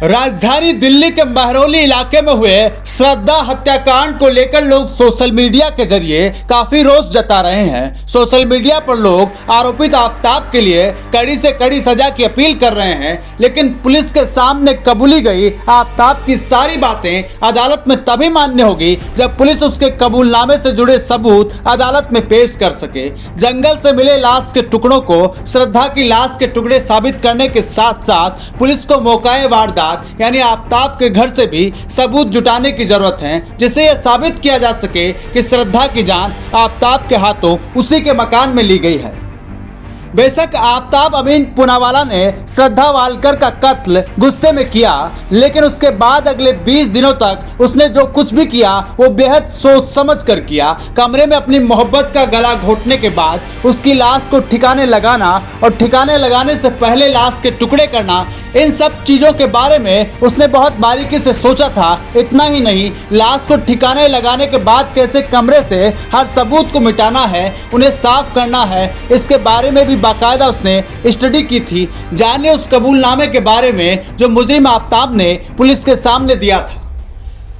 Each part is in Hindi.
राजधानी दिल्ली के महरौली इलाके में हुए श्रद्धा हत्याकांड को लेकर लोग सोशल मीडिया के जरिए काफी रोष जता रहे हैं। सोशल मीडिया पर लोग आरोपित आफताब के लिए कड़ी से कड़ी सजा की अपील कर रहे हैं, लेकिन पुलिस के सामने कबूली गई आफताब की सारी बातें अदालत में तभी मान्य होगी जब पुलिस उसके कबूलनामे से जुड़े सबूत अदालत में पेश कर सके। जंगल से मिले लाश के टुकड़ों को श्रद्धा की लाश के टुकड़े साबित करने के साथ साथ पुलिस को मौकाए वारदात यानी आफताब के घर से भी सबूत जुटाने की जरूरत है, जिससे यह साबित किया जा सके कि श्रद्धा की जान आफताब के हाथों उसी के मकान में ली गई है। बेशक आफताब अमीन पूनावाला ने श्रद्धा वालकर का कत्ल गुस्से में किया, लेकिन उसके बाद अगले 20 दिनों तक उसने जो कुछ भी किया वो बेहद सोच समझ कर किया। कमरे में अपनी मोहब्बत का गला घोटने के बाद उसकी लाश को ठिकाने लगाना और ठिकाने लगाने से पहले लाश के टुकड़े करना, इन सब चीज़ों के बारे में उसने बहुत बारीकी से सोचा था। इतना ही नहीं, लाश को ठिकाने लगाने के बाद कैसे कमरे से हर सबूत को मिटाना है, उन्हें साफ करना है, इसके बारे में भी बाकायदा उसने स्टडी की थी। जानिए उस कबूलनामे के बारे में जो मुजरिम आफताब ने पुलिस के सामने दिया था।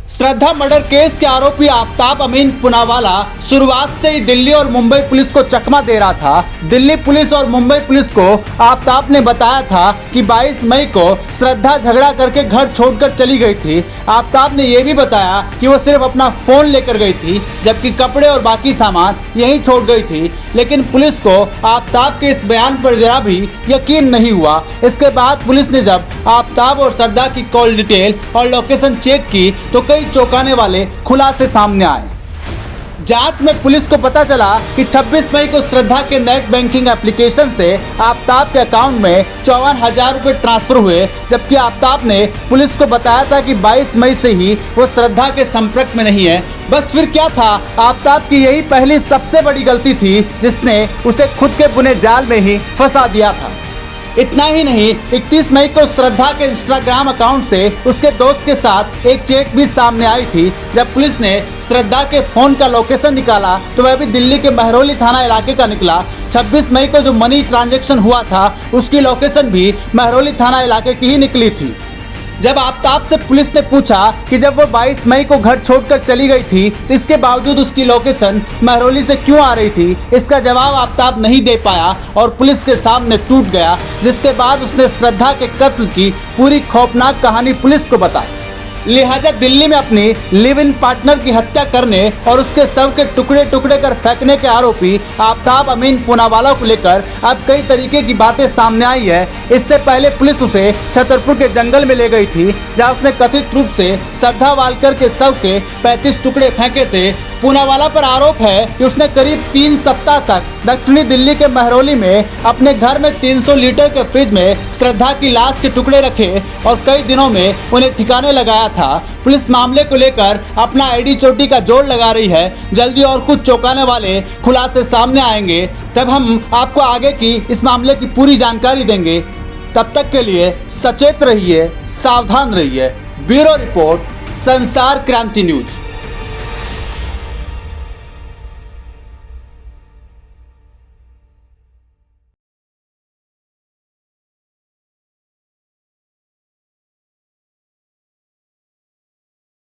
श्रद्धा मर्डर केस के आरोपी आफताब अमीन पूनावाला शुरुआत से ही दिल्ली और मुंबई पुलिस को चकमा दे रहा था। दिल्ली पुलिस और मुंबई पुलिस को आफताब ने बताया था कि 22 मई को श्रद्धा झगड़ा करके घर छोड़कर चली गई थी। आफताब ने यह भी बताया कि वो सिर्फ अपना फ़ोन लेकर गई थी, जबकि कपड़े और बाकी सामान यहीं छोड़ गई थी। लेकिन पुलिस को आफताब के इस बयान पर जरा भी यकीन नहीं हुआ। इसके बाद पुलिस ने जब आफताब और श्रद्धा की कॉल डिटेल और लोकेशन चेक की तो कई चौंकाने वाले खुलासे सामने आए। जांच में पुलिस को पता चला कि 26 मई को श्रद्धा के नेट बैंकिंग एप्लीकेशन से आफताब के अकाउंट में 54,000 रुपये ट्रांसफर हुए, जबकि आफताब ने पुलिस को बताया था कि 22 मई से ही वो श्रद्धा के संपर्क में नहीं है। बस फिर क्या था, आफताब की यही पहली सबसे बड़ी गलती थी जिसने उसे खुद के बुने जाल में ही फंसा दिया था। इतना ही नहीं, 31 मई को श्रद्धा के इंस्टाग्राम अकाउंट से उसके दोस्त के साथ एक चैट भी सामने आई थी। जब पुलिस ने श्रद्धा के फ़ोन का लोकेशन निकाला तो वह भी दिल्ली के महरौली थाना इलाके का निकला। 26 मई को जो मनी ट्रांजैक्शन हुआ था उसकी लोकेशन भी महरौली थाना इलाके की ही निकली थी। जब आफताब से पुलिस ने पूछा कि जब वो 22 मई को घर छोड़कर चली गई थी तो इसके बावजूद उसकी लोकेशन महरौली से क्यों आ रही थी, इसका जवाब आफताब नहीं दे पाया और पुलिस के सामने टूट गया। जिसके बाद उसने श्रद्धा के कत्ल की पूरी खौफनाक कहानी पुलिस को बताई। लिहाजा दिल्ली में अपनी लिव इन पार्टनर की हत्या करने और उसके शव के टुकड़े टुकड़े कर फेंकने के आरोपी आफताब अमीन पूनावाला को लेकर अब कई तरीके की बातें सामने आई है। इससे पहले पुलिस उसे छतरपुर के जंगल में ले गई थी, जहां उसने कथित रूप से श्रद्धा वालकर के शव के 35 टुकड़े फेंके थे। पूनावाला पर आरोप है कि उसने करीब 3 सप्ताह तक दक्षिणी दिल्ली के महरौली में अपने घर में 300 लीटर के फ्रिज में श्रद्धा की लाश के टुकड़े रखे और कई दिनों में उन्हें ठिकाने लगाया था। पुलिस मामले को लेकर अपना एडी चोटी का जोड़ लगा रही है। जल्दी और कुछ चौंकाने वाले खुलासे सामने आएंगे, तब हम आपको आगे की इस मामले की पूरी जानकारी देंगे। तब तक के लिए सचेत रहिए, सावधान रहिए। ब्यूरो रिपोर्ट, संसार क्रांति न्यूज।